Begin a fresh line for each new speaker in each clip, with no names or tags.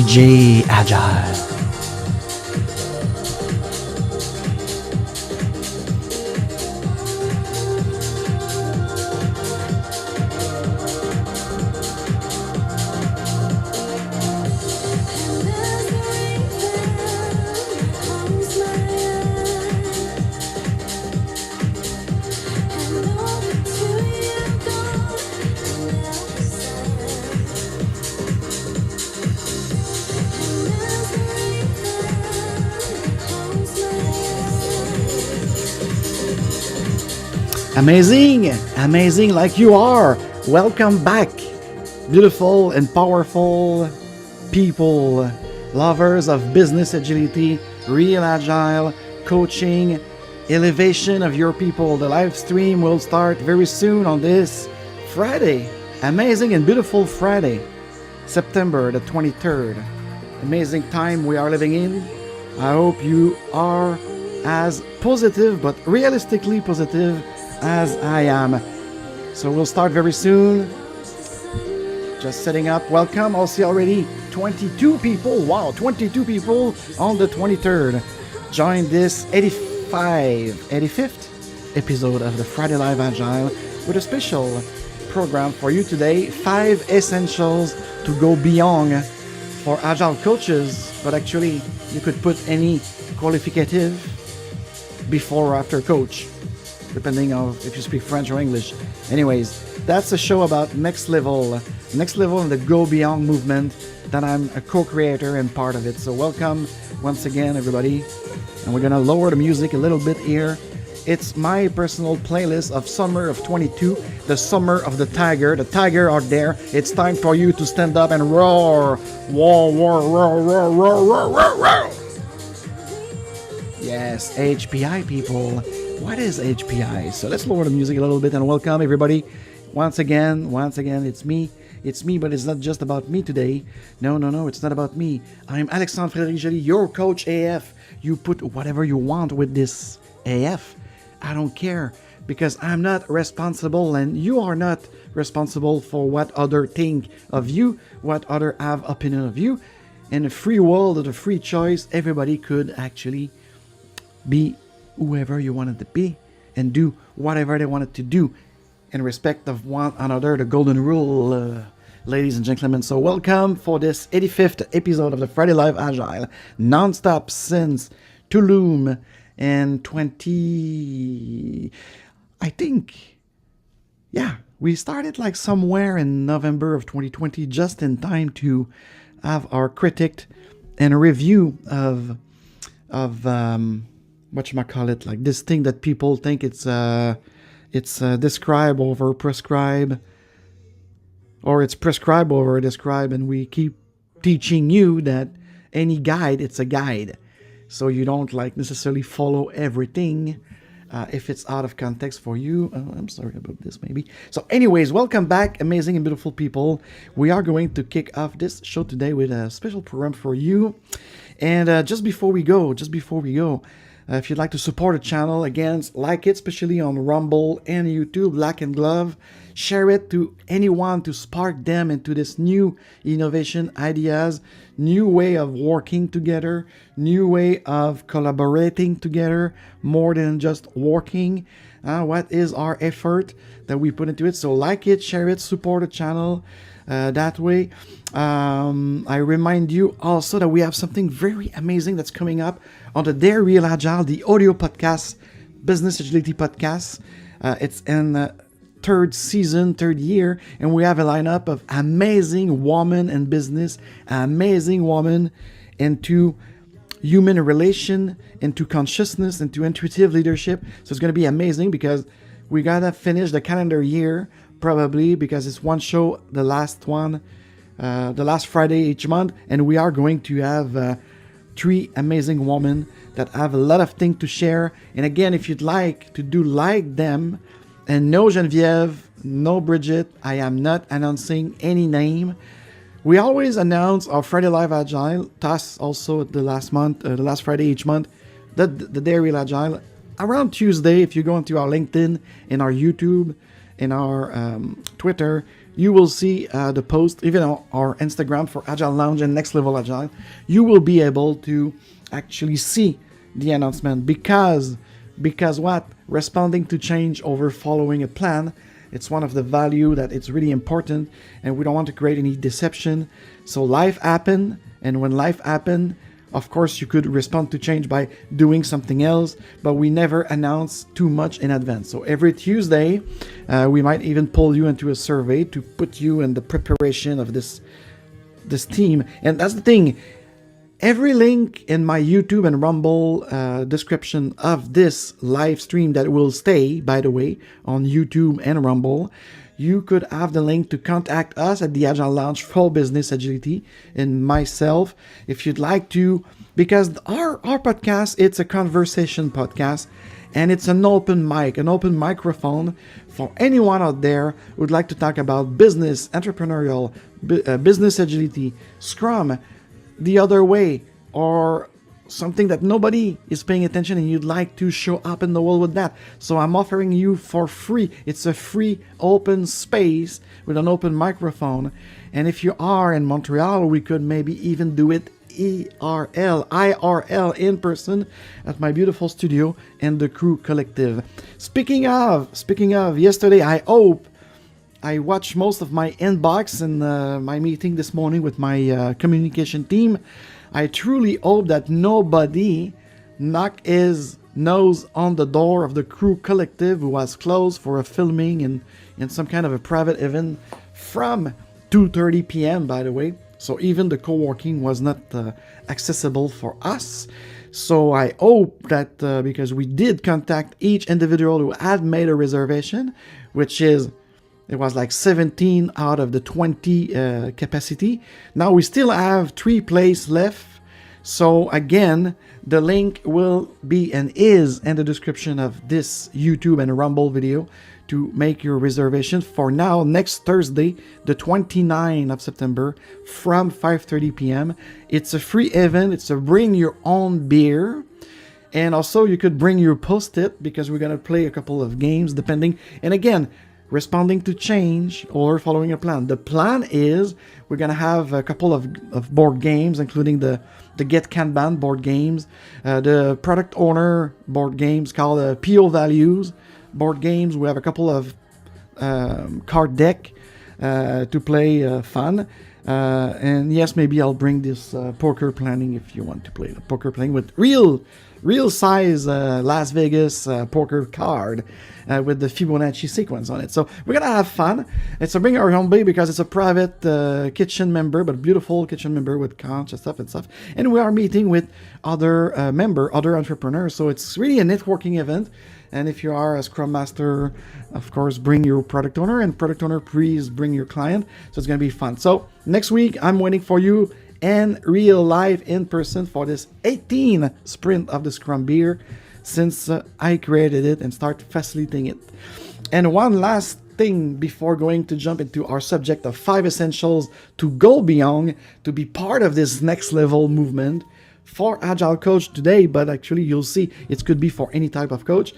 DJ Agile. Amazing like you are. Welcome back, beautiful and powerful people, lovers of business agility, real agile, coaching, elevation of your people. The live stream will start very soon on this Friday. Amazing and beautiful Friday, September the 23rd. Amazing time we are living in. I hope you are as positive, but realistically positive as I am. So we'll start very soon. Just setting up. Welcome. I'll see already 22 people. Wow, 22 people on the 23rd. Join this 85th episode of the Friday Live Agile with a special program for you today. 5 essentials to go beyond for Agile coaches, but actually you could put any qualificative before or after coach, depending on if you speak French or English. Anyways, that's a show about next level in the Go Beyond movement that I'm a co-creator and part of it. So welcome once again, everybody. And we're gonna lower the music a little bit here. It's my personal playlist of summer of 22, the summer of the tiger. The tiger out there. It's time for you to stand up and roar. Roar, roar, roar, roar, roar, roar, roar, roar. Yes, HPI people. What is HPI? So let's lower the music a little bit and welcome everybody. Once again, it's me, but it's not just about me today. No, it's not about me. I'm Alexandre, your coach AF. You put whatever you want with this AF. I don't care, because I'm not responsible and you are not responsible for what other think of you, what other have opinion of you. In a free world of a free choice, everybody could actually be whoever you wanted to be and do whatever they wanted to do in respect of one another, the golden rule, ladies and gentlemen. So welcome for this 85th episode of the Friday Live Agile, non-stop since Tulum in we started like somewhere in November of 2020, just in time to have our critic and a review of whatchamacallit, like this thing that people think it's describe over prescribe, or it's prescribe over describe, and we keep teaching you that any guide, it's a guide. So you don't like necessarily follow everything if it's out of context for you. I'm sorry about this, maybe. So anyways, welcome back, amazing and beautiful people. We are going to kick off this show today with a special program for you. And just before we go, if you'd like to support the channel, again, like it, especially on Rumble and YouTube, Black and Glove. Share it to anyone to spark them into this new innovation ideas, new way of working together, new way of collaborating together, more than just working. What is our effort that we put into it? So like it, share it, support the channel. That way, I remind you also that we have something very amazing that's coming up on the Dare Real Agile, the audio podcast, business agility podcast. It's in third season, third year, and we have a lineup of amazing women in business, amazing women into human relation, into consciousness, into intuitive leadership. So it's going to be amazing because we gotta finish the calendar year probably, because it's one show, the last one, the last Friday each month, and we are going to have 3 amazing women that have a lot of things to share. And again, if you'd like to do like them, and no Geneviève, no Bridget, I am not announcing any name. We always announce our Friday Live Agile, TAS also the last month, the last Friday each month, the Dare Real Agile. Around Tuesday, if you go into our LinkedIn, in our YouTube, in our Twitter, you will see the post, even on our Instagram for Agile Lounge and Next Level Agile. You will be able to actually see the announcement because what? Responding to change over following a plan. It's one of the value that it's really important, and we don't want to create any deception. So life happened, and when life happened, of course, you could respond to change by doing something else, but we never announce too much in advance. So every Tuesday, we might even pull you into a survey to put you in the preparation of this team. And that's the thing. Every link in my YouTube and Rumble description of this live stream that will stay, by the way, on YouTube and Rumble, you could have the link to contact us at the Agile Lounge for Business Agility and myself if you'd like to, because our podcast, it's a conversation podcast, and it's an open mic, an open microphone for anyone out there who would like to talk about business, entrepreneurial, business agility, Scrum, the other way, or something that nobody is paying attention and you'd like to show up in the world with that. So I'm offering you for free. It's a free open space with an open microphone. And if you are in Montreal, we could maybe even do it IRL in person at my beautiful studio and the Crew Collective. Speaking of, yesterday I watched most of my inbox and my meeting this morning with my communication team. I truly hope that nobody knocked his nose on the door of the Crew Collective who was closed for a filming in some kind of a private event from 2:30 p.m., by the way. So even the co-working was not accessible for us. So I hope that because we did contact each individual who had made a reservation, which is it was like 17 out of the 20 capacity. Now we still have 3 places left. So again, the link will be and is in the description of this YouTube and Rumble video to make your reservation for now, next Thursday, the 29th of September from 5:30 p.m. It's a free event. It's a bring your own beer. And also you could bring your Post-it because we're going to play a couple of games depending. And again, responding to change or following a plan. The plan is we're going to have a couple of board games, including the Get Kanban board games, the product owner board games called PO Values board games. We have a couple of card deck to play fun. And yes, maybe I'll bring this poker planning if you want to play the poker playing with real size Las Vegas poker card with the Fibonacci sequence on it. So we're gonna have fun. It's a bring our own beer because it's a private kitchen member, but beautiful kitchen member with couch and stuff. And we are meeting with other other entrepreneurs. So it's really a networking event. And if you are a Scrum Master, of course, bring your product owner, and product owner, please bring your client. So it's going to be fun. So next week, I'm waiting for you and real live in person for this 18th sprint of the Scrum Beer since I created it and start facilitating it. And one last thing before going to jump into our subject of 5 essentials to go beyond, to be part of this next level movement for Agile Coach today, but actually you'll see it could be for any type of coach.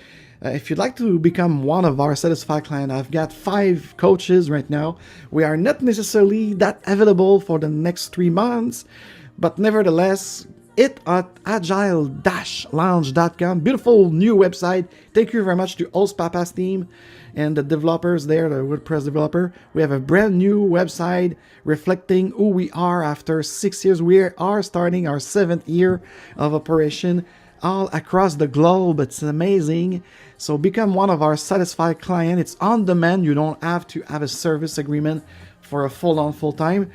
If you'd like to become one of our satisfied clients, I've got 5 coaches right now. We are not necessarily that available for the next 3 months, but nevertheless, it at agile-lounge.com. Beautiful new website. Thank you very much to Host Papa's team and the developers there, the WordPress developer. We have a brand new website reflecting who we are after 6 years. We are starting our 7th year of operation all across the globe. It's amazing. So become one of our satisfied clients. It's on demand. You don't have to have a service agreement for a full-time.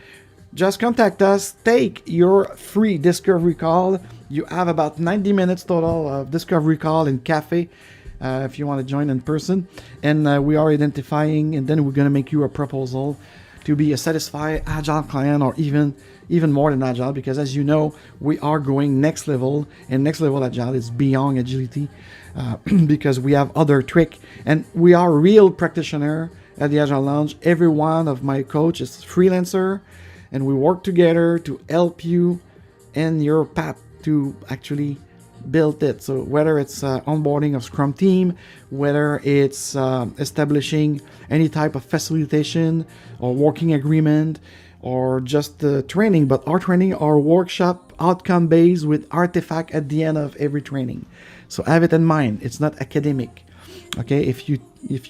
Just contact us. Take your free discovery call. You have about 90 minutes total of discovery call in cafe if you want to join in person. And we are identifying, and then we're going to make you a proposal to be a satisfied Agile client, or even more than Agile, because as you know, we are going next level, and next level Agile is beyond agility because we have other trick, and we are real practitioner at the Agile Lounge. Every one of my coach is freelancer, and we work together to help you in your path to actually built it. So whether it's onboarding of Scrum team, whether it's establishing any type of facilitation or working agreement, or just training, but our training are workshop outcome based with artifact at the end of every training. So have it in mind. It's not academic. Okay, if you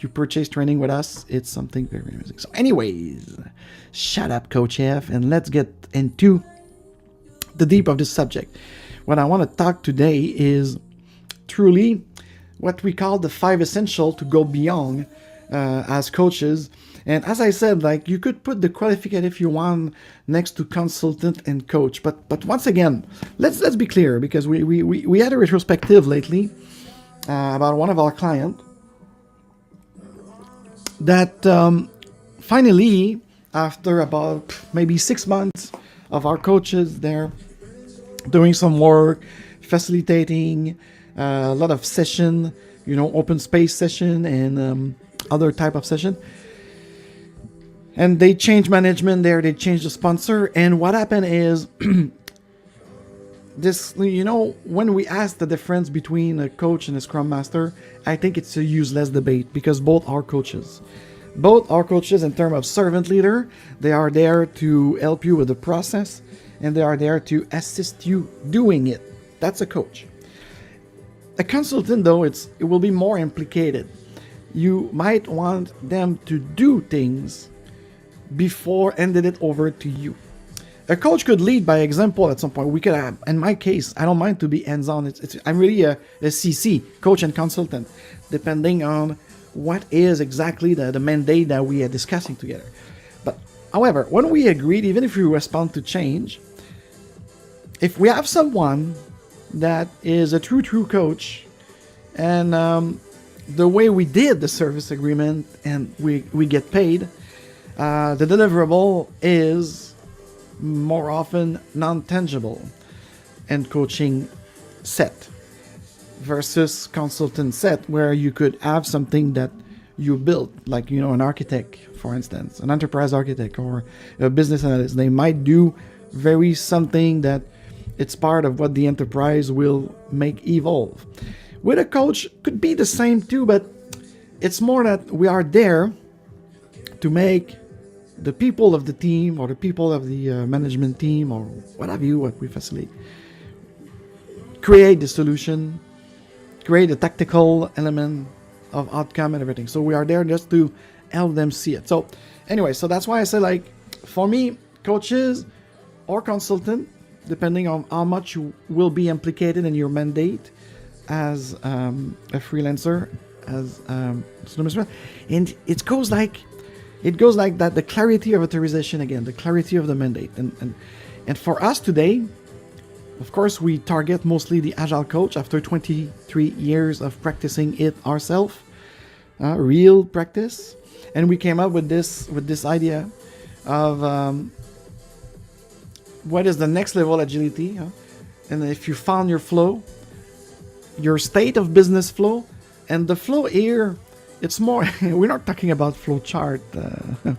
purchase training with us, it's something very amazing. So anyways, shut up, Coach F, and let's get into the deep of this subject. What I want to talk today is truly what we call the 5 essentials to go beyond as coaches. And as I said, like, you could put the qualificative if you want next to consultant and coach. But once again, let's be clear, because we had a retrospective lately about one of our clients that finally, after about maybe 6 months of our coaches there doing some work, facilitating a lot of session, open space session and other type of session. And they changed management there, they changed the sponsor. And what happened is, when we ask the difference between a coach and a Scrum Master, I think it's a useless debate, because both are coaches. Both are coaches in terms of servant leader. They are there to help you with the process, and they are there to assist you doing it. That's a coach. A consultant, though, it will be more implicated. You might want them to do things before handing it over to you. A coach could lead by example at some point. We could have, in my case, I don't mind to be hands-on. I'm really a CC, coach and consultant, depending on what is exactly the mandate that we are discussing together. But however, when we agreed, even if we respond to change, if we have someone that is a true coach, and the way we did the service agreement and we get paid, the deliverable is more often non-tangible and coaching set versus consultant set, where you could have something that you built, like an architect, for instance, an enterprise architect or a business analyst. They might do very something that it's part of what the enterprise will make evolve. With a coach, could be the same too, but it's more that we are there to make the people of the team or the people of the management team or what have you, what we facilitate, create the solution, create the tactical element of outcome and everything. So we are there just to help them see it. So anyway, so that's why I say, like, for me, coaches or consultant, depending on how much you will be implicated in your mandate as a freelancer, as and it goes like that, the clarity of authorization again, the clarity of the mandate. And for us today, of course, we target mostly the Agile coach after 23 years of practicing it ourselves, real practice. And we came up with this idea of what is the next level agility. And if you found your flow, your state of business flow, and the flow here, it's more, we're not talking about flow chart,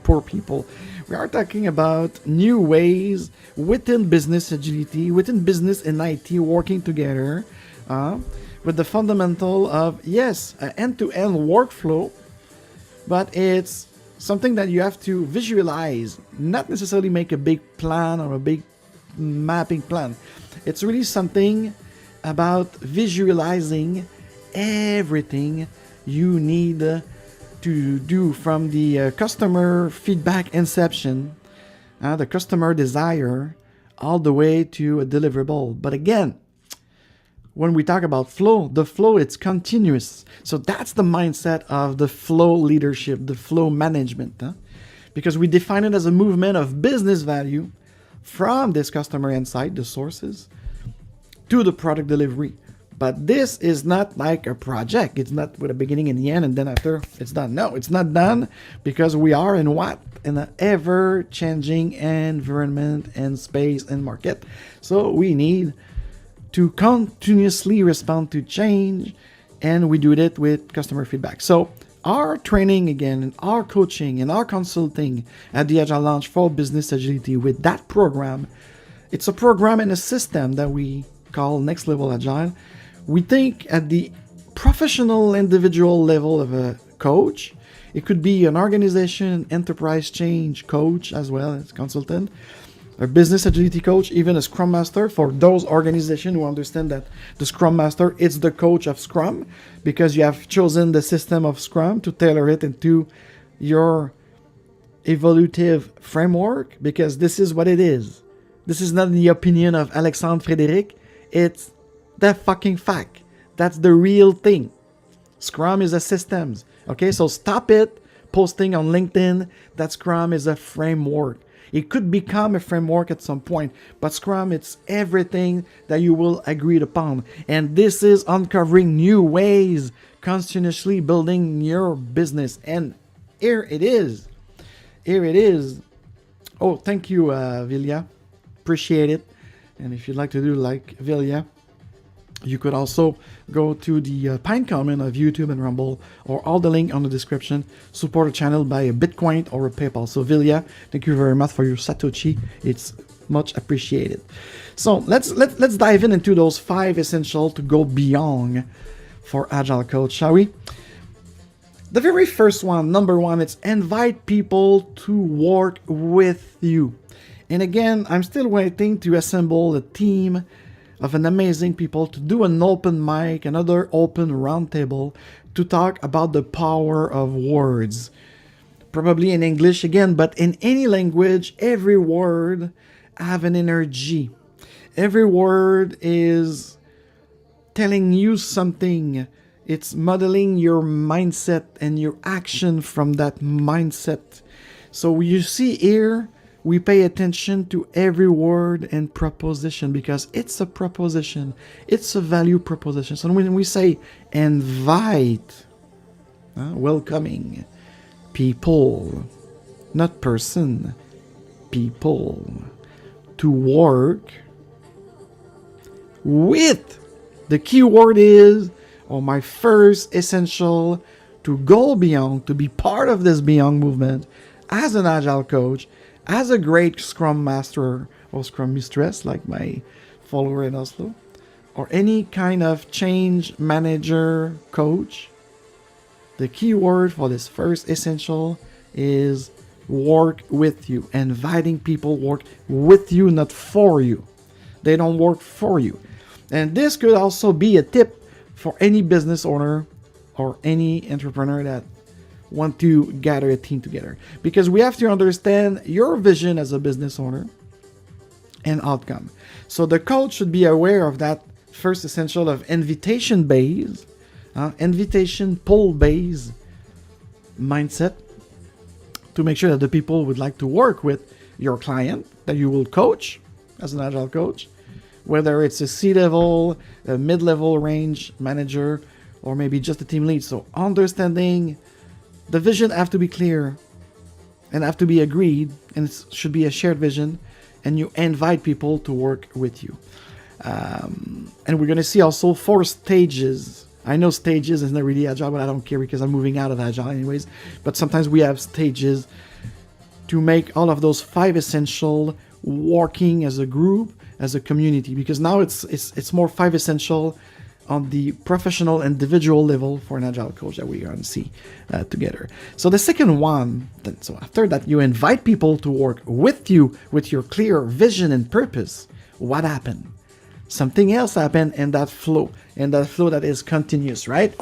poor people. We are talking about new ways within business agility, within business and IT working together, with the fundamental of, yes, an end-to-end workflow, but it's something that you have to visualize, not necessarily make a big plan or a big mapping plan. It's really something about visualizing everything you need to do, from the customer feedback inception, the customer desire, all the way to a deliverable. But again, when we talk about flow, the flow, it's continuous. So that's the mindset of the flow leadership, the flow management, because we define it as a movement of business value from this customer insight, the sources, to the product delivery. But this is not like a project. It's not with a beginning and the end, and then after it's done. No, it's not done, because we are in what? In an ever-changing environment and space and market. So we need to continuously respond to change, and we do that with customer feedback. So our training again, and our coaching and our consulting at the Agile Launch for Business Agility, with that program, it's a program and a system that we call Next Level Agile, We think at the professional individual level of a coach. It could be an organization, enterprise change coach as well as consultant, a business agility coach, even a Scrum Master for those organizations who understand that the Scrum Master is the coach of Scrum because you have chosen the system of Scrum to tailor it into your evolutive framework, because this is what it is. This is not the opinion of Alexandre Frédéric. It's the fucking fact. That's the real thing. Scrum is a systems. Okay, so stop it posting on LinkedIn that Scrum is a framework. It could become a framework at some point, but Scrum, it's everything that you will agree upon. And this is uncovering new ways, continuously building your business. And here it is. Here it is. Oh, thank you, Vilya. Appreciate it. And if you'd like to do like Vilya, you could also go to the Pine comment of YouTube and Rumble, or all the link on the description. Support the channel by a Bitcoin or a PayPal. So Vilya, thank you very much for your Satoshi. It's much appreciated. So let's dive into those 5 essentials to go beyond for Agile Coach, shall we? The very first one, number 1, it's invite people to work with you. And again, I'm still waiting to assemble a team of an amazing people to do an open mic, another open roundtable to talk about the power of words. Probably in English again, but in any language, every word have an energy. Every word is telling you something. It's modeling your mindset and your action from that mindset. So you see here, we pay attention to every word and proposition because it's a proposition. It's a value proposition. So when we say invite, welcoming people, not person, people, to work with, the key word is, or my first essential to go beyond, to be part of this beyond movement as an Agile coach, as a great Scrum Master or Scrum Mistress, like my follower in Oslo, or any kind of change manager coach, the key word for this first essential is work with you. Inviting people work with you, not for you. They don't work for you. And this could also be a tip for any business owner or any entrepreneur that want to gather a team together, because we have to understand your vision as a business owner and outcome. So the coach should be aware of that first essential of invitation based, invitation pull based mindset, to make sure that the people would like to work with your client that you will coach as an Agile coach, whether it's a C-level, a mid-level range manager, or maybe just a team lead. So understanding the vision have to be clear and have to be agreed, and it should be a shared vision, and you invite people to work with you. And we're going to see also 4 stages. I know stages is not really Agile, but I don't care because I'm moving out of Agile anyways. But sometimes we have stages to make all of those 5 essential working as a group, as a community, because now it's more 5 essential on the professional individual level for an Agile coach that we're going to see together. So the second one, so after that you invite people to work with you with your clear vision and purpose. What happened? Something else happened in that flow, that is continuous, right?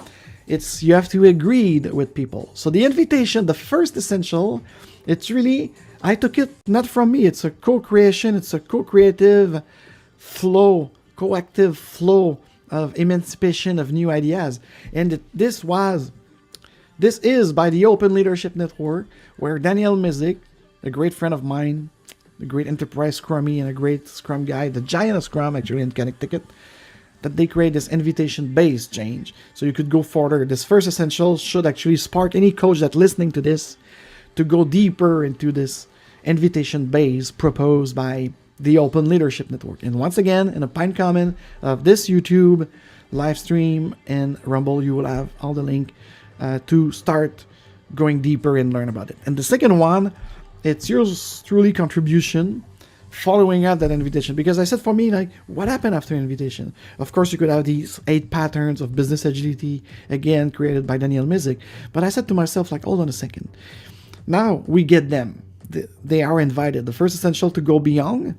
It's, you have to agree with people. So the invitation, the first essential, it's really, I took it not from me, it's a co-creation, it's a co-creative flow, co-active flow of emancipation of new ideas. And this is by the Open Leadership Network, where Daniel Mizik, a great friend of mine, a great enterprise scrummy and a great Scrum guy, the giant of Scrum actually in Connecticut, that they create this invitation-based change. So you could go further. This first essential should actually spark any coach that's listening to this to go deeper into this invitation-based proposed by the Open Leadership Network. And once again, in a pinned comment of this YouTube live stream and Rumble, you will have all the link to start going deeper and learn about it. And the second one, it's yours truly contribution following up that invitation. Because I said, for me, like, what happened after invitation? Of course, you could have these 8 patterns of business agility, again, created by Daniel Mizik. But I said to myself, like, hold on a second. Now we get them. They are invited. The first essential to go beyond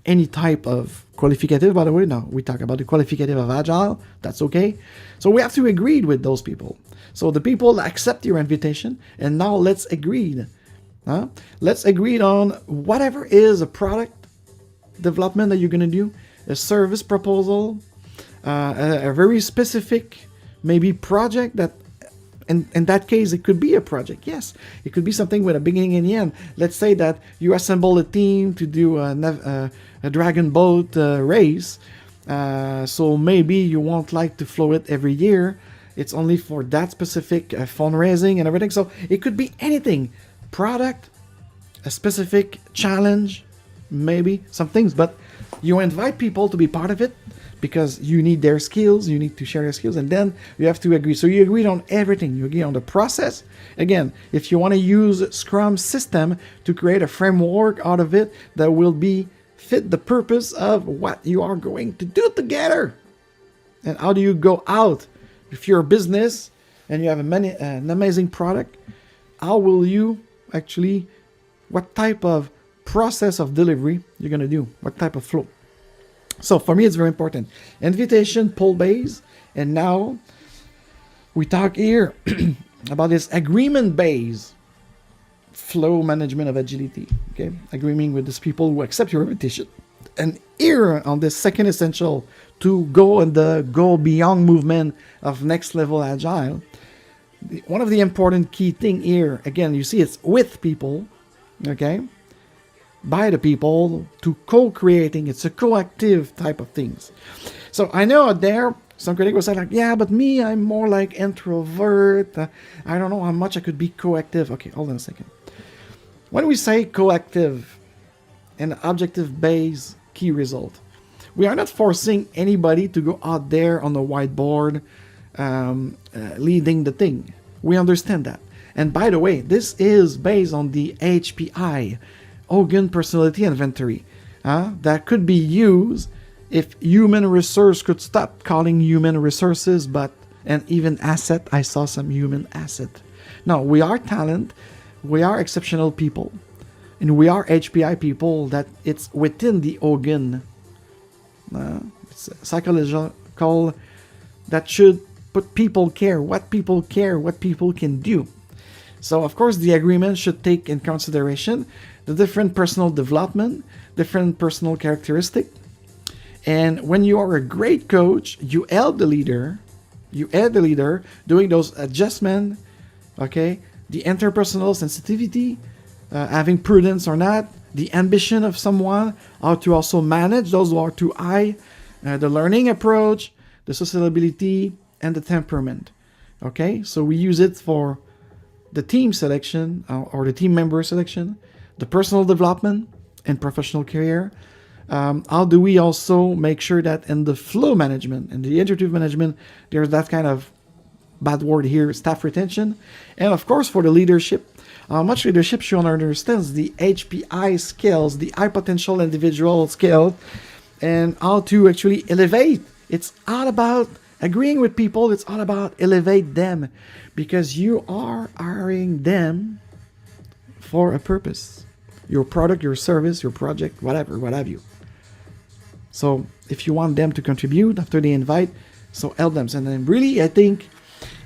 any type of qualificative, by the way. Now we talk about the qualificative of Agile. That's okay. So we have to agree with those people. So the people accept your invitation, and now let's agree. Let's agree on whatever is a product development that you're going to do, a service proposal, a very specific maybe project that, in that case, it could be a project. Yes, it could be something with a beginning and end. Let's say that you assemble a team to do a dragon boat race. So maybe you won't like to flow it every year. It's only for that specific fundraising and everything. So it could be anything. Product, a specific challenge, maybe some things, but you invite people to be part of it because you need their skills, you need to share their skills, and then you have to agree. So you agreed on everything. You agree on the process. Again, if you want to use Scrum system to create a framework out of it that will be fit the purpose of what you are going to do together. And how do you go out? If you're a business and you have an amazing product, how will you actually, what type of process of delivery you're going to do, what type of flow. So for me, it's very important. Invitation, pull base, and now we talk here about this agreement base flow management of agility. Okay, agreeing with these people who accept your invitation. And here on this second essential to go and the go beyond movement of next level agile, one of the important key thing here, again, you see it's with people, okay, by the people, to co-creating. It's a co-active type of things. So I know out there, some critics will say like, yeah, but me, I'm more like introvert. I don't know how much I could be co-active. Okay, hold on a second. When we say co-active and objective-based key result, we are not forcing anybody to go out there on the whiteboard leading the thing. We understand that. And by the way, this is based on the HPI, Hogan Personality Inventory, that could be used if human resource could stop calling human resources, and even asset. I saw some human asset. No, we are talent, we are exceptional people, and we are HPI people that it's within the Hogan. It's psychological that should put people care, what people can do. So of course the agreement should take in consideration the different personal development, different personal characteristic. And when you are a great coach, you help the leader doing those adjustments, okay? The interpersonal sensitivity, having prudence or not, the ambition of someone, how to also manage those who are too high, the learning approach, the sociability, and the temperament, okay? So we use it for the team selection or the team member selection, the personal development and professional career. How do we also make sure that in the flow management and the iterative management, there's that kind of bad word here, staff retention. And of course, for the leadership, how much leadership should understand the HPI skills, the high potential individual skills, and how to actually elevate. It's all about agreeing with people. It's all about elevate them, because you are hiring them for a purpose. Your product, your service, your project, whatever, what have you. So if you want them to contribute after they invite, so help them. And then really, I think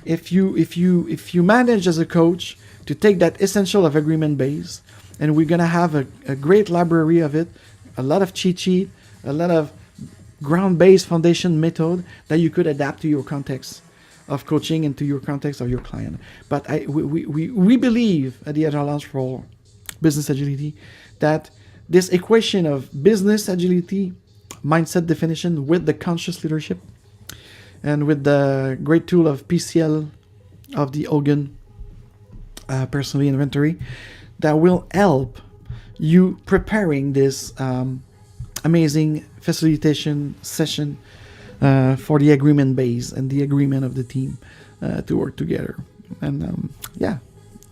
if you manage as a coach to take that essential of agreement base, and we're gonna have a great library of it, a lot of cheat sheet, a lot of ground-based foundation method that you could adapt to your context of coaching and to your context of your client. But we believe at the Agile Launch for Business Agility that this equation of business agility, mindset definition with the conscious leadership and with the great tool of PCL of the Hogan Personality Inventory, that will help you preparing this amazing facilitation session for the agreement base and the agreement of the team to work together. And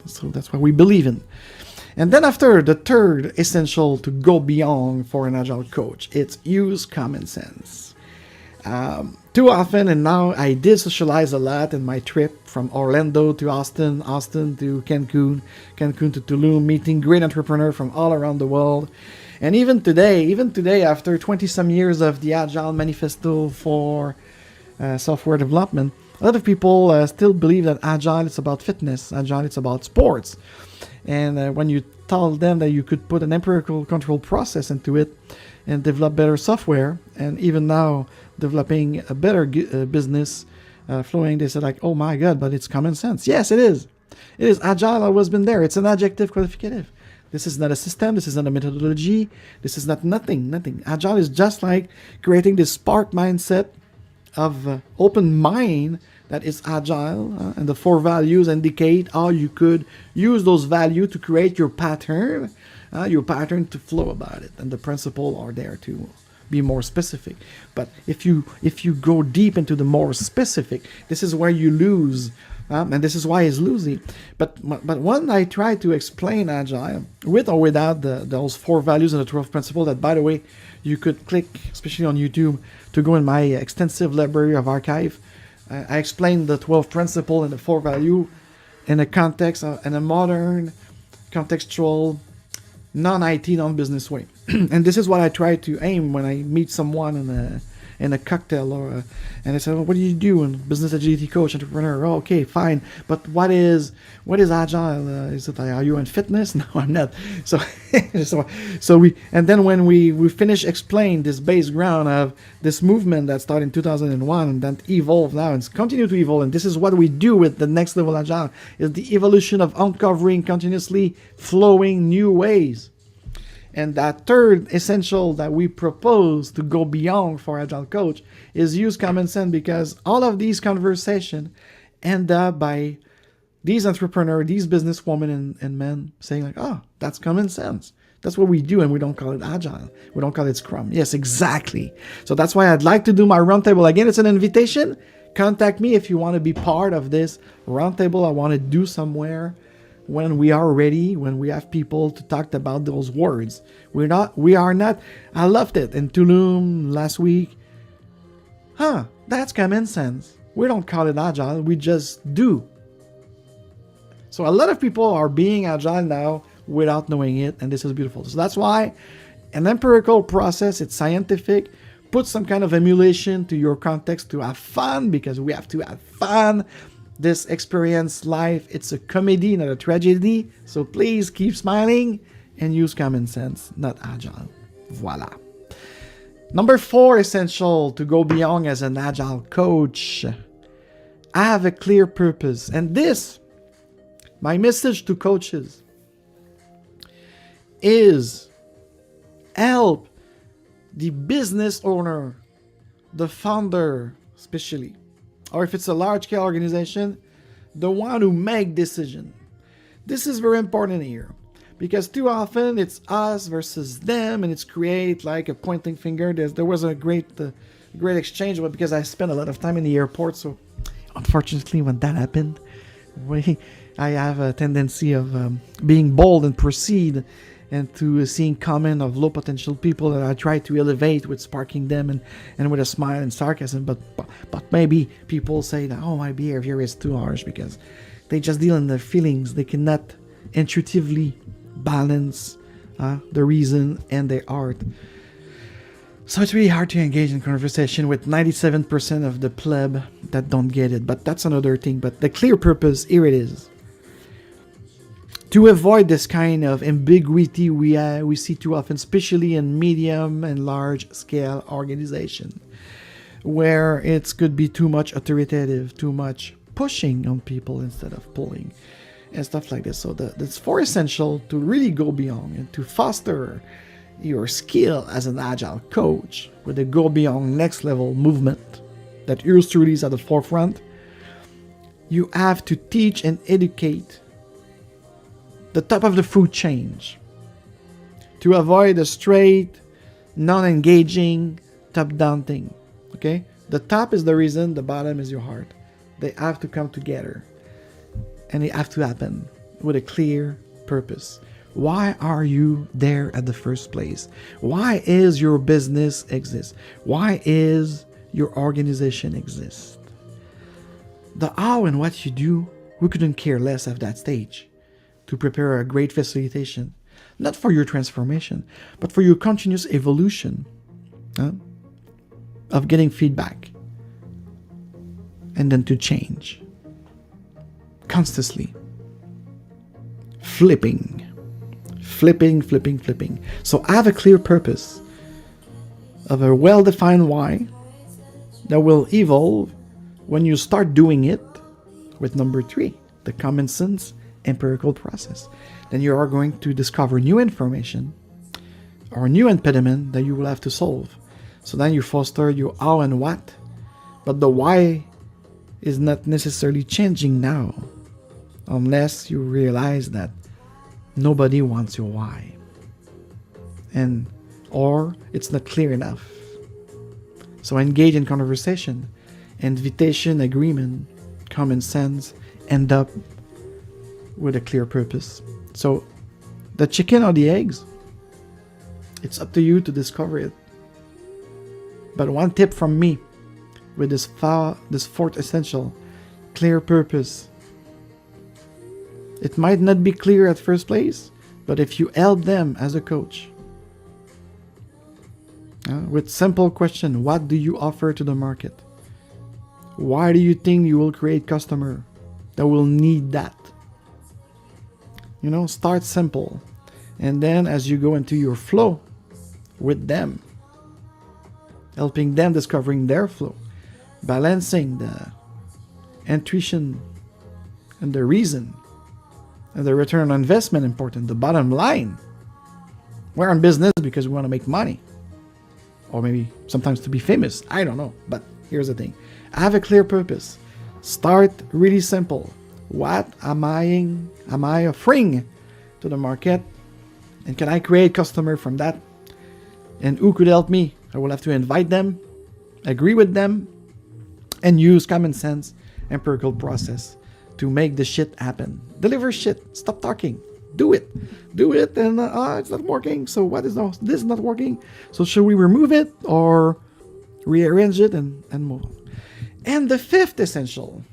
so that's what we believe in. And then after, the third essential to go beyond for an agile coach, it's use common sense. Too often, and now I did socialize a lot in my trip from Orlando to Austin, Austin to Cancun, Cancun to Tulum, meeting great entrepreneurs from all around the world. And even today, after 20 some years of the Agile Manifesto for software development, a lot of people still believe that Agile is about fitness, Agile is about sports. And when you tell them that you could put an empirical control process into it and develop better software, and even now developing a better business flowing, they said like, oh my God, but it's common sense. Yes, it is. It is. Agile always been there. It's an adjective qualificative. This is not a system. This is not a methodology. This is not nothing. Agile is just like creating this spark mindset of open mind that is agile, and the 4 values indicate how you could use those values to create your pattern to flow about it, and the principles are there to be more specific. But if you go deep into the more specific, this is where you lose, and this is why it's losing. But when I try to explain agile with or without those 4 values and the 12 principles, that by the way you could click, especially on YouTube, to go in my extensive library of archive. I explained the 12 principles and the 4 value in a context in a modern, contextual, non-IT, non-business way. And this is what I try to aim when I meet someone in a cocktail, and I say, well, what do you do in business agility coach, entrepreneur? Oh, okay, fine. But what is agile? Is it are you in fitness? No, I'm not. So and then when we finish explain this base ground of this movement that started in 2001 and that evolved now and continue to evolve, and this is what we do with the next level agile, is the evolution of uncovering continuously flowing new ways. And that third essential that we propose to go beyond for Agile Coach is use common sense, because all of these conversations end up by these entrepreneurs, these businesswomen and men saying like, oh, that's common sense. That's what we do, and we don't call it Agile. We don't call it Scrum. Yes, exactly. So that's why I'd like to do my roundtable. Again, it's an invitation. Contact me if you want to be part of this roundtable I want to do somewhere. When we are ready, when we have people to talk about those words. We are not, I loved it in Tulum last week. That's common sense. We don't call it agile, we just do. So a lot of people are being agile now without knowing it, and this is beautiful. So that's why an empirical process, it's scientific, put some kind of emulation to your context to have fun, because we have to have fun. This experience life, it's a comedy, not a tragedy. So please keep smiling and use common sense, not agile. Voila. Number 4 essential to go beyond as an agile coach. Have a clear purpose. And this, my message to coaches, is help the business owner, the founder especially, or if it's a large-scale organization, the one who make decision. This is very important here, because too often it's us versus them, and it's create like a pointing finger. There was a great exchange, but because I spent a lot of time in the airport, so unfortunately when that happened, I have a tendency of being bold and proceed, and to seeing comment of low potential people that I try to elevate with sparking them and with a smile and sarcasm, but maybe people say that, oh, my behavior is too harsh because they just deal in their feelings. They cannot intuitively balance the reason and the art. So it's really hard to engage in conversation with 97% of the pleb that don't get it, but that's another thing. But the clear purpose, here it is. To avoid this kind of ambiguity we see too often, especially in medium and large scale organization, where it could be too much authoritative, too much pushing on people instead of pulling, and stuff like this. So that's 4 essential to really go beyond and to foster your skill as an agile coach with the go beyond next level movement that yours truly is at the forefront. You have to teach and educate the top of the food chain to avoid a straight, non-engaging, top-down thing. Okay? The top is the reason, the bottom is your heart. They have to come together, and they have to happen with a clear purpose. Why are you there at the first place? Why is your business exist? Why is your organization exist? The how and what you do, we couldn't care less at that stage to prepare a great facilitation, not for your transformation, but for your continuous evolution, of getting feedback and then to change constantly. Flipping. So have a clear purpose of a well-defined why that will evolve when you start doing it with number 3, the common sense empirical process. Then you are going to discover new information or new impediment that you will have to solve. So then you foster your how and what, but the why is not necessarily changing now unless you realize that nobody wants your why, or it's not clear enough. So engage in conversation, invitation, agreement, common sense, end up with a clear purpose. So the chicken or the eggs, it's up to you to discover it. But one tip from me with this fourth essential, clear purpose. It might not be clear at first place, but if you help them as a coach with simple question, what do you offer to the market? Why do you think you will create customer that will need that? Start simple. And then as you go into your flow with them, helping them discovering their flow, balancing the intuition and the reason, and the return on investment important, the bottom line. We're in business because we want to make money. Or maybe sometimes to be famous. I don't know. But here's the thing. Have a clear purpose. Start really simple. What am I offering to the market? And can I create customer from that? And who could help me? I will have to invite them, agree with them, and use common sense, empirical process to make the shit happen. Deliver shit. Stop talking. Do it. And it's not working. So what is this not working? So should we remove it or rearrange it and move on? And the fifth essential,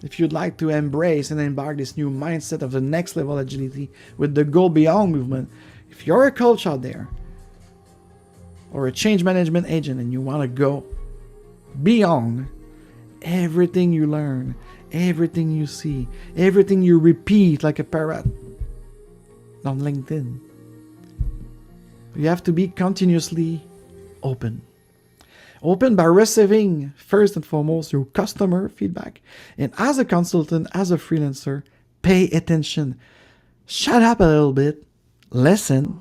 if you'd like to embrace and embark this new mindset of the next level agility with the go beyond movement, if you're a coach out there or a change management agent and you want to go beyond everything you learn, everything you see, everything you repeat like a parrot on LinkedIn, you have to be continuously open. Open by receiving, first and foremost, your customer feedback. And as a consultant, as a freelancer, pay attention. Shut up a little bit. Listen.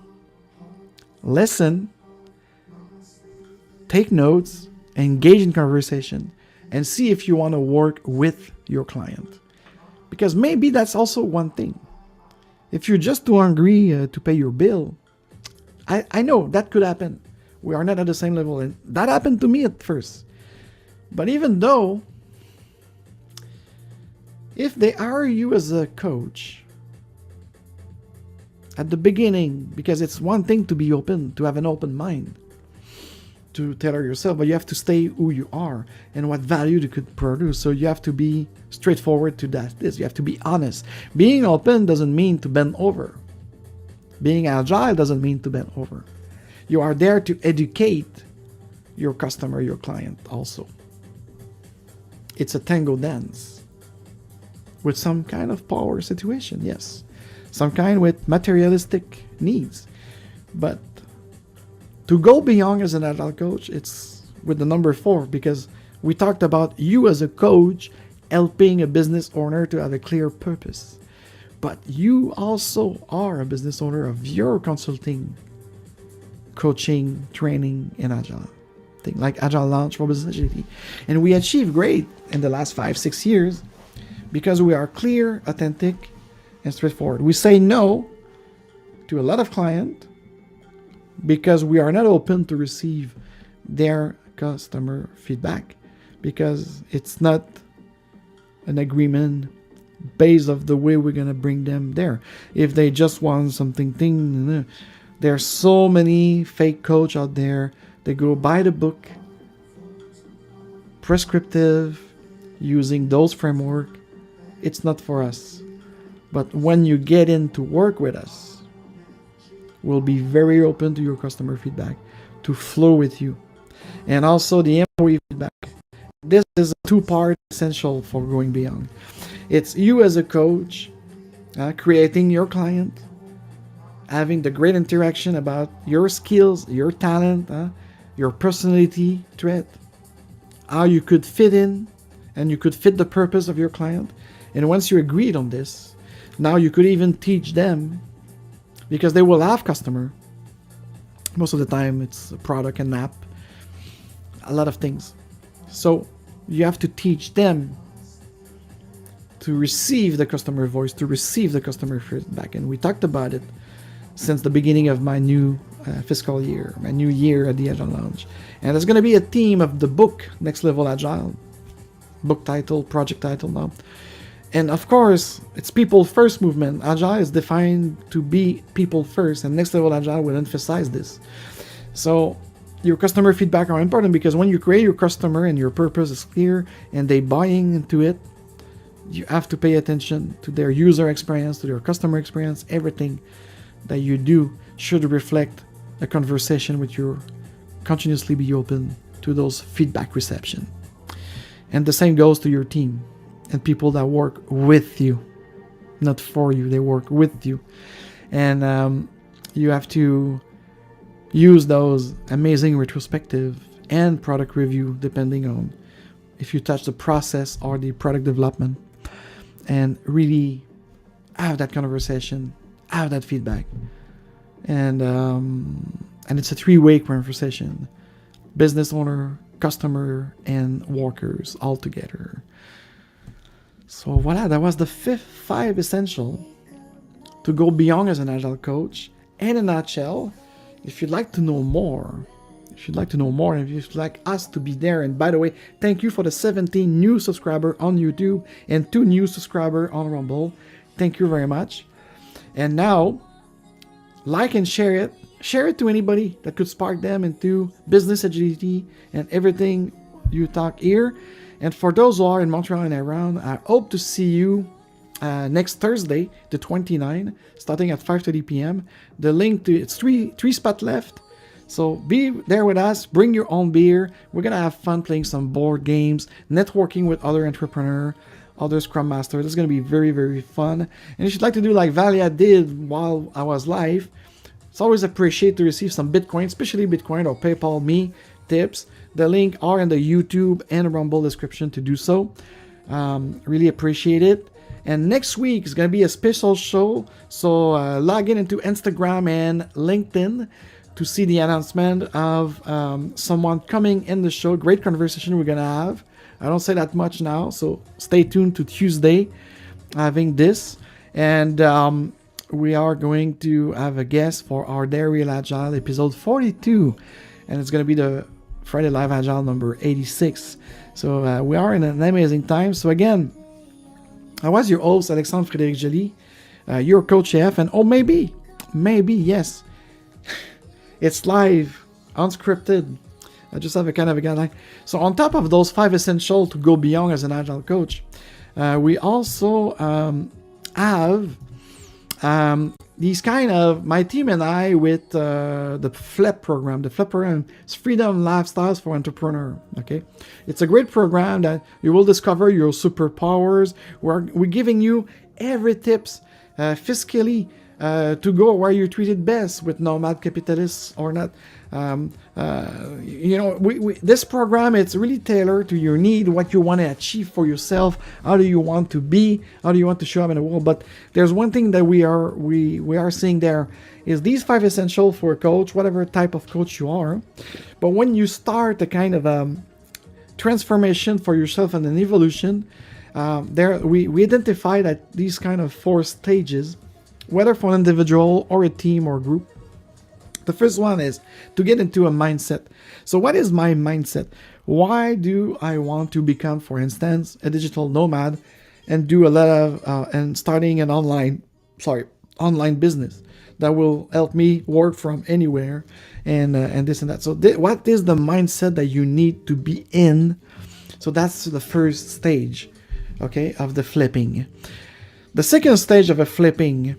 Take notes. Engage in conversation. And see if you want to work with your client. Because maybe that's also one thing. If you're just too hungry to pay your bill, I know that could happen. We are not at the same level. And that happened to me at first. But even though, if they hire you as a coach at the beginning, because it's one thing to be open, to have an open mind, to tailor yourself, but you have to stay who you are and what value you could produce. So you have to be straightforward to that. You have to be honest. Being open doesn't mean to bend over. Being agile doesn't mean to bend over. You are there to educate your customer, your client also. It's a tango dance with some kind of power situation, yes. Some kind with materialistic needs. But to go beyond as an agile coach, it's with the number 4, because we talked about you as a coach helping a business owner to have a clear purpose. But you also are a business owner of your consulting, coaching, training, and agile. Thing like Agile Launch for Business Agility. And we achieved great in the last 5-6 years because we are clear, authentic, and straightforward. We say no to a lot of clients because we are not open to receive their customer feedback, because it's not an agreement based of the way we're gonna bring them there. If they just want something, there's so many fake coach out there. They go by the book, prescriptive, using those framework. It's not for us. But when you get in to work with us, we'll be very open to your customer feedback, to flow with you. And also the employee feedback. This is a two-part essential for going beyond. It's you as a coach, creating your client, having the great interaction about your skills, your talent, your personality trait, how you could fit in, and you could fit the purpose of your client. And once you agreed on this, now you could even teach them, because they will have customer. Most of the time it's a product and app, a lot of things. So you have to teach them to receive the customer voice, to receive the customer feedback. And we talked about it since the beginning of my new fiscal year, my new year at the Agile Lounge. And there's going to be a theme of the book, Next Level Agile. Book title, project title now. And of course, it's people first movement. Agile is defined to be people first, and Next Level Agile will emphasize this. So your customer feedback are important, because when you create your customer and your purpose is clear and they buying into it, you have to pay attention to their user experience, to their customer experience. Everything that you do should reflect a conversation with your, continuously be open to those feedback reception. And the same goes to your team and people that work with you, not for you, they work with you. And you have to use those amazing retrospective and product review, depending on if you touch the process or the product development, and really have that conversation, have that feedback. And it's a three-way conversation: business owner, customer, and workers all together. So voila, that was the five essential to go beyond as an Agile coach. In a nutshell, if you'd like to know more, and if you'd like us to be there, and by the way, thank you for the 17 new subscribers on YouTube and 2 new subscribers on Rumble. Thank you very much. And now, like and share it. Share it to anybody that could spark them into business agility and everything you talk here. And for those who are in Montreal and around, I hope to see you next Thursday, the 29th, starting at 5:30 p.m. The link to it's three spots left. So be there with us. Bring your own beer. We're gonna have fun playing some board games, networking with other entrepreneurs, other Scrum Masters. It's gonna be very, very fun. And if you'd like to do like Valia did while I was live, it's always appreciated to receive some Bitcoin, especially Bitcoin or PayPal me tips. The link are in the YouTube and Rumble description to do so. Really appreciate it. And next week is going to be a special show. So log in into Instagram and LinkedIn to see the announcement of someone coming in the show. Great conversation we're going to have. I don't say that much now, so stay tuned to Tuesday having this. And we are going to have a guest for our Dare Real Agile episode 42. And it's going to be the Friday Live Agile number 86. So we are in an amazing time. So again, I was your host, Alexandre Frédéric Joly, your coach chef, and maybe, yes, it's live, unscripted. I just have a kind of a guideline. So on top of those 5 essentials to go beyond as an Agile coach, we also have these kind of, my team and I with the FLEP program. The FLEP program is Freedom Lifestyles for Entrepreneur. Okay, it's a great program that you will discover your superpowers. We're giving you every tips fiscally to go where you're treated best with nomad capitalists or not. This program, it's really tailored to your need, what you want to achieve for yourself, how do you want to be, how do you want to show up in the world. But there's one thing that we are seeing there is these 5 essentials for a coach, whatever type of coach you are. But when you start a kind of transformation for yourself and an evolution, we identify that these kind of 4 stages, whether for an individual or a team or group. The first one is to get into a mindset. So what is my mindset? Why do I want to become, for instance, a digital nomad and do a lot of and starting an online business that will help me work from anywhere, and this and that. So what is the mindset that you need to be in? So that's the first stage, okay, of the flipping. The second stage of a flipping,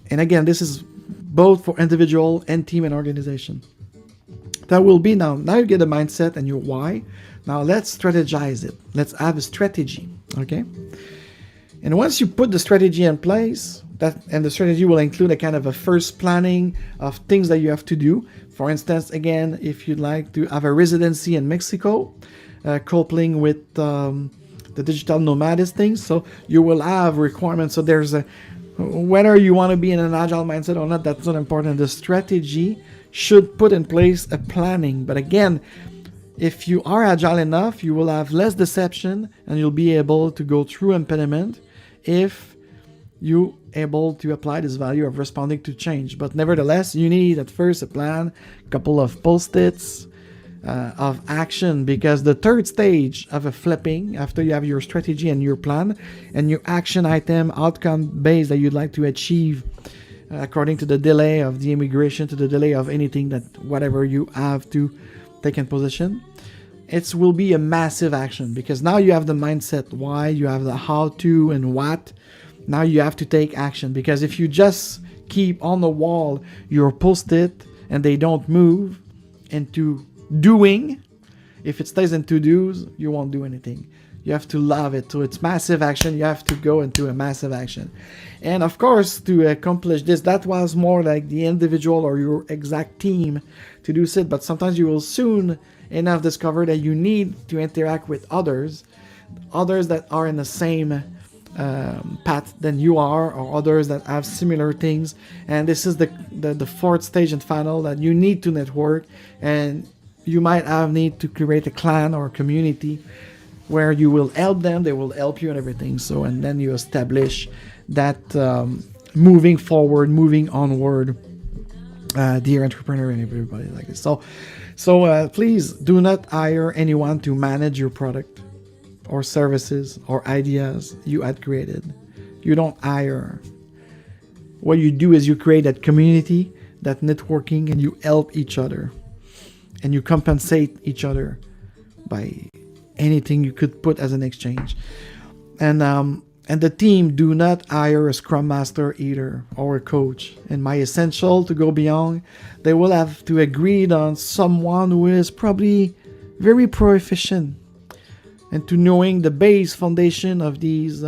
and again, this is both for individual and team and organization. That will be now you get the mindset and your why. Now let's strategize it. Let's have a strategy, okay? And once you put the strategy in place, and the strategy will include a kind of a first planning of things that you have to do. For instance, again, if you'd like to have a residency in Mexico, coupling with the digital nomadist things, so you will have requirements. So there's whether you want to be in an agile mindset or not, that's not important. The strategy should put in place a planning. But again, if you are agile enough, you will have less deception and you'll be able to go through impediment if you able to apply this value of responding to change. But nevertheless, you need at first a plan, a couple of post-its of action, because the third stage of a flipping, after you have your strategy and your plan and your action item outcome base that you'd like to achieve, according to the delay of the immigration, to the delay of anything that whatever you have to take in position, it will be a massive action, because now you have the mindset why, you have the how to and what. Now you have to take action, because if you just keep on the wall your post-it and they don't move into doing, if it stays in to-dos, you won't do anything. You have to love it. So it's massive action. You have to go into a massive action. And of course, to accomplish this, that was more like the individual or your exact team to do it. But sometimes you will soon enough discover that you need to interact with others that are in the same path than you are, or others that have similar things. And this is the fourth stage and final, that you need to network, and you might have need to create a clan or a community where you will help them, they will help you and everything. So, and then you establish that moving forward, moving onward, dear entrepreneur and everybody like this. So please do not hire anyone to manage your product or services or ideas you had created. You don't hire. What you do is you create that community, that networking, and you help each other. And you compensate each other by anything you could put as an exchange. And the team do not hire a scrum master either, or a coach. And my essential to go beyond, they will have to agree on someone who is probably very proficient and to knowing the base foundation of these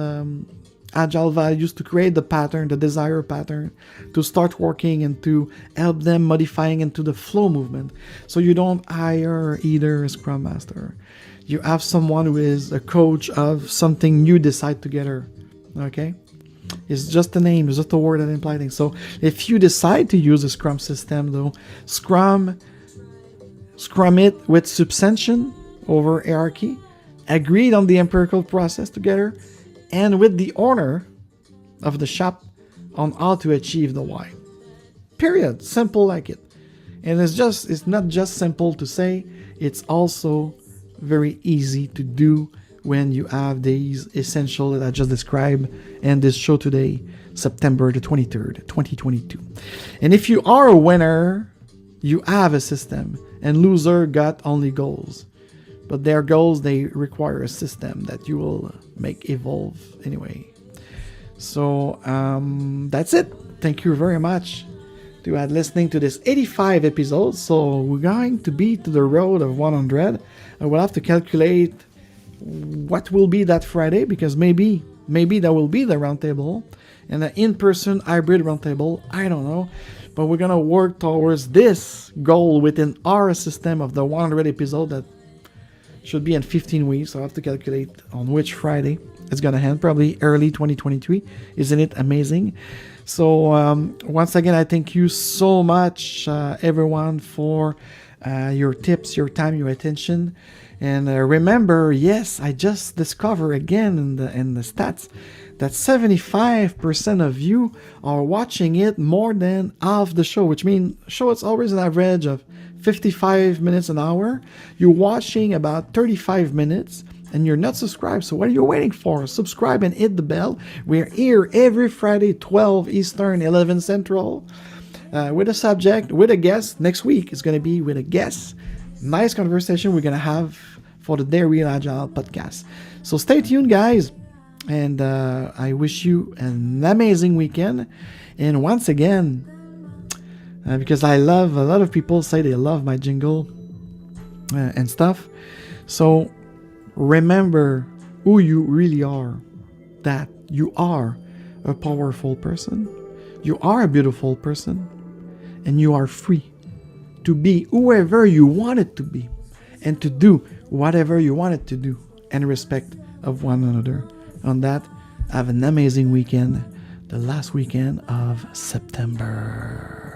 agile values, to create the pattern, the desired pattern, to start working and to help them modifying into the flow movement. So you don't hire either a scrum master. You have someone who is a coach of something you decide together, okay? It's just a name, it's just a word that implies things. So if you decide to use a Scrum system, though, Scrum it with substantion over hierarchy, agreed on the empirical process together, and with the owner of the shop on how to achieve the why. Period. Simple like it. And it's not just simple to say, it's also very easy to do when you have these essential that I just described in this show today, September the 23rd, 2022. And if you are a winner, you have a system, and loser got only goals. But their goals, they require a system that you will make evolve anyway. So that's it. Thank you very much to listening to this 85 episode. So we're going to be to the road of 100. I will have to calculate what will be that Friday, because maybe that will be the roundtable and an in-person hybrid roundtable. I don't know. But we're going to work towards this goal within our system of the 100 episode that should be in 15 weeks. So I have to calculate on which Friday it's going to end, probably early 2023. Isn't it amazing? So once again, I thank you so much, everyone, for your tips, your time, your attention. And remember, yes, I just discovered again in the stats that 75% of you are watching it more than half the show, which means show it's always an average of 55 minutes an hour. You're watching about 35 minutes, and you're not subscribed, so what are you waiting for? Subscribe and hit the bell. We're here every Friday, 12 Eastern, 11 Central, with a subject, with a guest. Next week is going to be with a guest. Nice conversation we're going to have for the Dare Real Agile Podcast. So stay tuned, guys, and I wish you an amazing weekend. And once again, because I love, a lot of people say they love my jingle and stuff. So remember who you really are, that you are a powerful person, you are a beautiful person, and you are free to be whoever you wanted to be and to do whatever you wanted to do in respect of one another. On that, have an amazing weekend, the last weekend of September.